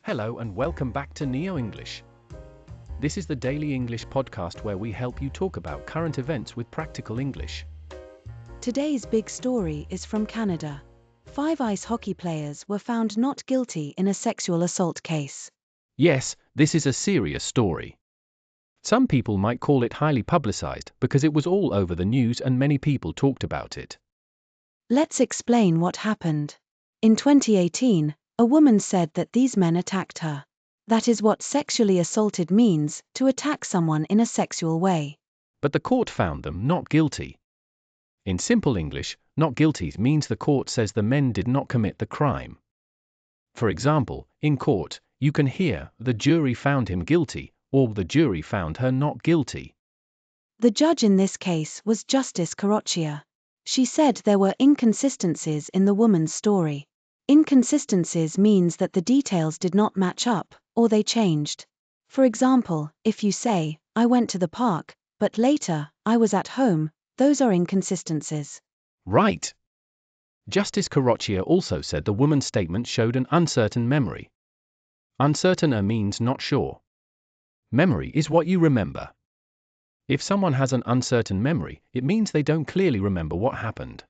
Hello and welcome back to NeoEnglish. This is the daily English podcast where we help you talk about current events with practical English. Today's big story is from Canada. 5 ice hockey players were found not guilty in a sexual assault case. Yes, this is a serious story. Some people might call it highly publicized because it was all over the news and many people talked about it. Let's explain what happened. In 2018, a woman said that these men attacked her. That is what sexually assaulted means, to attack someone in a sexual way. But the court found them not guilty. In simple English, not guilty means the court says the men did not commit the crime. For example, in court, you can hear, the jury found him guilty, or the jury found her not guilty. The judge in this case was Justice Caroccia. She said there were inconsistencies in the woman's story. Inconsistencies means that the details did not match up, or they changed. For example, if you say, I went to the park, but later, I was at home, those are inconsistencies. Right. Justice Caroccia also said the woman's statement showed an uncertain memory. Uncertain means not sure. Memory is what you remember. If someone has an uncertain memory, it means they don't clearly remember what happened.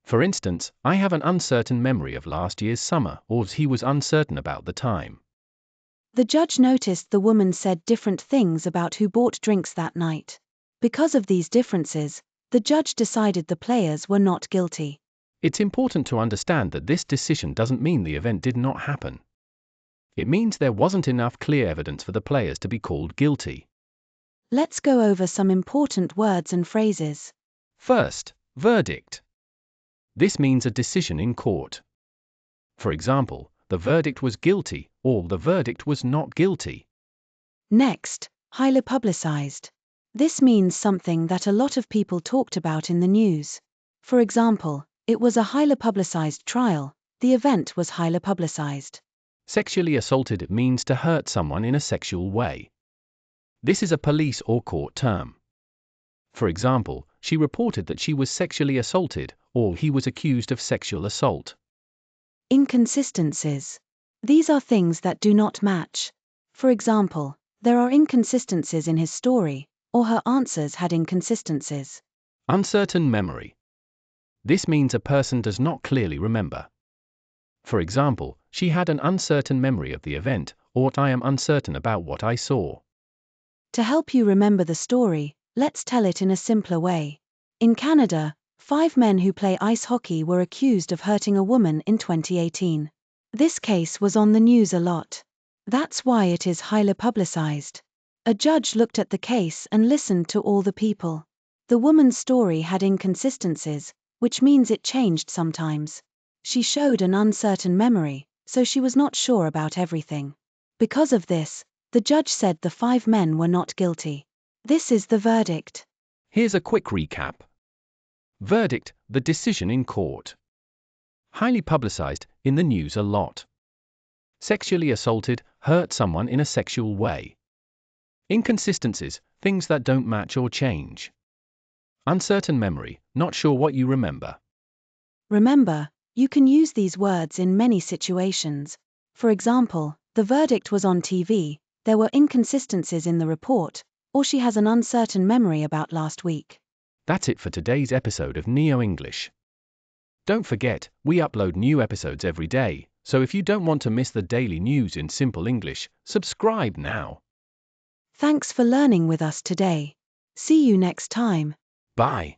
For instance, I have an uncertain memory of last year's summer, or he was uncertain about the time. The judge noticed the woman said different things about who bought drinks that night. Because of these differences, the judge decided the players were not guilty. It's important to understand that this decision doesn't mean the event did not happen. It means there wasn't enough clear evidence for the players to be called guilty. Let's go over some important words and phrases. First, verdict. This means a decision in court. For example, the verdict was guilty, or the verdict was not guilty. Next, highly publicized. This means something that a lot of people talked about in the news. For example, it was a highly publicized trial, the event was highly publicized. Sexually assaulted means to hurt someone in a sexual way. This is a police or court term. For example, she reported that she was sexually assaulted, or he was accused of sexual assault. Inconsistencies. These are things that do not match. For example, there are inconsistencies in his story, or her answers had inconsistencies. Uncertain memory. This means a person does not clearly remember. For example, she had an uncertain memory of the event, or I am uncertain about what I saw. To help you remember the story, let's tell it in a simpler way. In Canada, 5 men who play ice hockey were accused of hurting a woman in 2018. This case was on the news a lot. That's why it is highly publicized. A judge looked at the case and listened to all the people. The woman's story had inconsistencies, which means it changed sometimes. She showed an uncertain memory, so she was not sure about everything. Because of this, the judge said the 5 men were not guilty. This is the verdict. Here's a quick recap. Verdict, the decision in court. Highly publicized, in the news a lot. Sexually assaulted, hurt someone in a sexual way. Inconsistencies, things that don't match or change. Uncertain memory, not sure what you remember. Remember, you can use these words in many situations. For example, the verdict was on TV, there were inconsistencies in the report, or she has an uncertain memory about last week. That's it for today's episode of NeoEnglish. Don't forget, we upload new episodes every day, so if you don't want to miss the daily news in simple English, subscribe now. Thanks for learning with us today. See you next time. Bye.